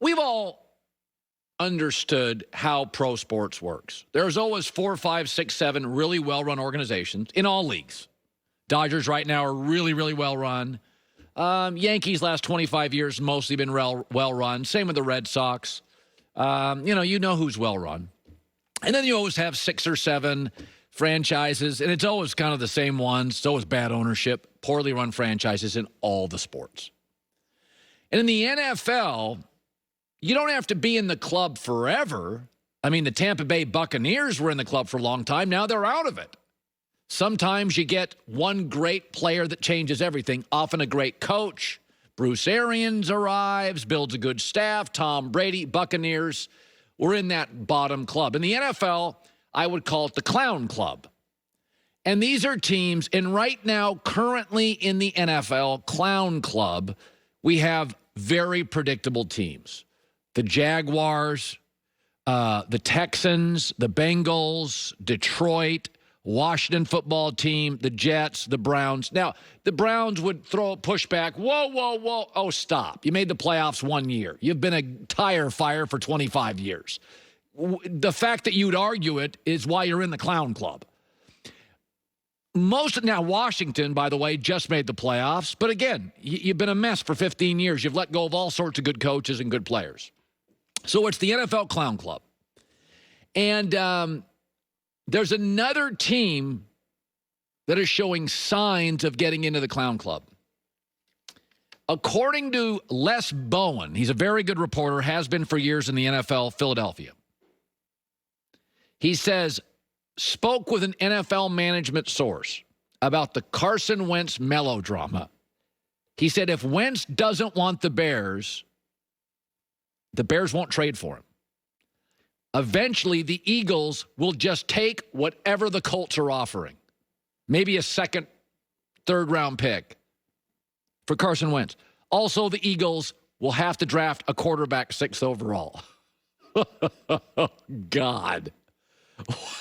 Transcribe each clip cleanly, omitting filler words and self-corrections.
we've all understood how pro sports works. There's always 4, 5, 6, 7 really well-run organizations in all leagues. Dodgers right now are really, really well-run. Yankees last 25 years mostly been well-run. Same with the Red Sox. You know who's well-run. And then you always have 6 or 7 franchises, and it's always kind of the same ones. It's always bad ownership, poorly run franchises in all the sports. And in the NFL, you don't have to be in the club forever. I mean, the Tampa Bay Buccaneers were in the club for a long time. Now they're out of it. Sometimes you get one great player that changes everything, often a great coach. Bruce Arians arrives, builds a good staff. Tom Brady, Buccaneers, we're in that bottom club. In the NFL, I would call it the clown club. And these are teams, and right now, currently in the NFL clown club, we have very predictable teams. The Jaguars, the Texans, the Bengals, Detroit, Washington football team, the Jets, the Browns. Now, the Browns would throw a pushback. Whoa, whoa, whoa. Oh, stop. You made the playoffs 1 year. You've been a tire fire for 25 years. The fact that you'd argue it is why you're in the clown club. Now, Washington, by the way, just made the playoffs. But again, you've been a mess for 15 years. You've let go of all sorts of good coaches and good players. So it's the NFL clown club. And there's another team that is showing signs of getting into the clown club. According to Les Bowen, he's a very good reporter, has been for years in the NFL, Philadelphia. He says, spoke with an NFL management source about the Carson Wentz melodrama. He said if Wentz doesn't want the Bears won't trade for him. Eventually, the Eagles will just take whatever the Colts are offering. Maybe a second, third-round pick for Carson Wentz. Also, the Eagles will have to draft a quarterback 6th overall. God.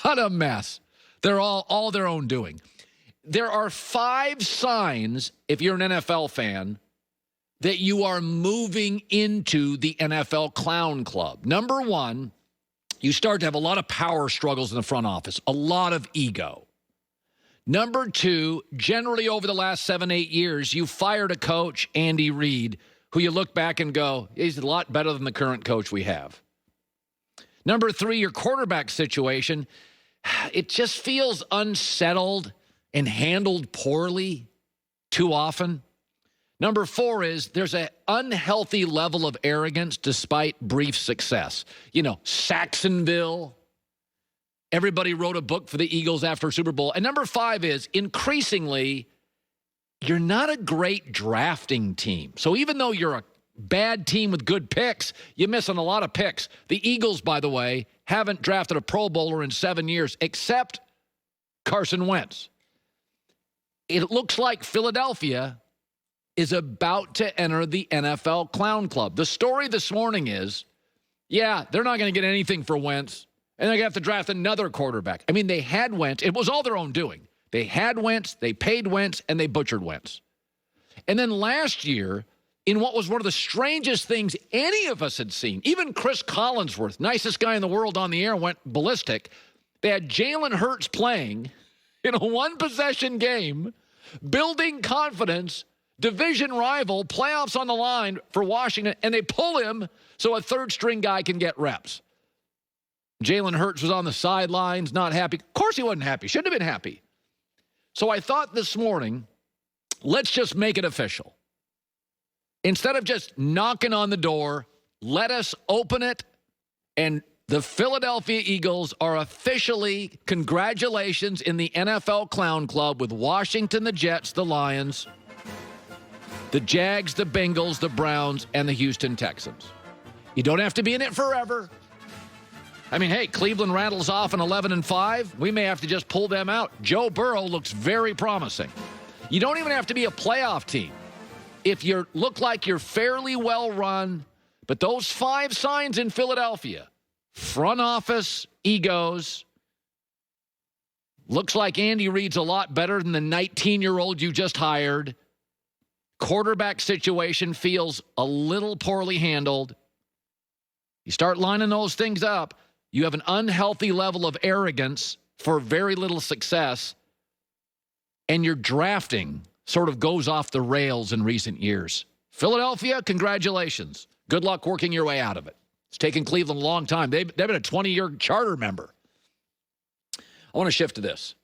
What a mess. They're all their own doing. There are 5 signs, if you're an NFL fan, that you are moving into the NFL clown club. Number 1, you start to have a lot of power struggles in the front office, a lot of ego. Number 2, generally over the last 7, 8 years, you fired a coach, Andy Reid, who you look back and go, he's a lot better than the current coach we have. Number 3, your quarterback situation, it just feels unsettled and handled poorly too often. Number 4 is there's an unhealthy level of arrogance despite brief success. You know, Saxonville. Everybody wrote a book for the Eagles after Super Bowl. And number 5 is increasingly, you're not a great drafting team. So even though you're a bad team with good picks, you're missing a lot of picks. The Eagles, by the way, haven't drafted a Pro Bowler in 7 years except Carson Wentz. It looks like Philadelphia is about to enter the NFL clown club. The story this morning is, yeah, they're not going to get anything for Wentz, and they're going to have to draft another quarterback. I mean, they had Wentz. It was all their own doing. They had Wentz, they paid Wentz, and they butchered Wentz. And then last year, in what was one of the strangest things any of us had seen, even Chris Collinsworth, nicest guy in the world on the air, went ballistic. They had Jalen Hurts playing in a one-possession game, building confidence, division rival, playoffs on the line for Washington, and they pull him so a third-string guy can get reps. Jalen Hurts was on the sidelines, not happy. Of course he wasn't happy. Shouldn't have been happy. So I thought this morning, let's just make it official. Instead of just knocking on the door, let us open it, and the Philadelphia Eagles are officially, congratulations, in the NFL Clown Club with Washington, the Jets, the Lions, the Jags, the Bengals, the Browns, and the Houston Texans. You don't have to be in it forever. I mean, hey, Cleveland rattles off an 11-5. We may have to just pull them out. Joe Burrow looks very promising. You don't even have to be a playoff team. If you look like you're fairly well run, but those 5 signs in Philadelphia, front office, egos, looks like Andy Reid's a lot better than the 19-year-old you just hired. Quarterback situation feels a little poorly handled. You start lining those things up, you have an unhealthy level of arrogance for very little success, and your drafting sort of goes off the rails in recent years. Philadelphia, congratulations. Good luck working your way out of it. It's taken Cleveland a long time. They've been a 20-year charter member. I want to shift to this.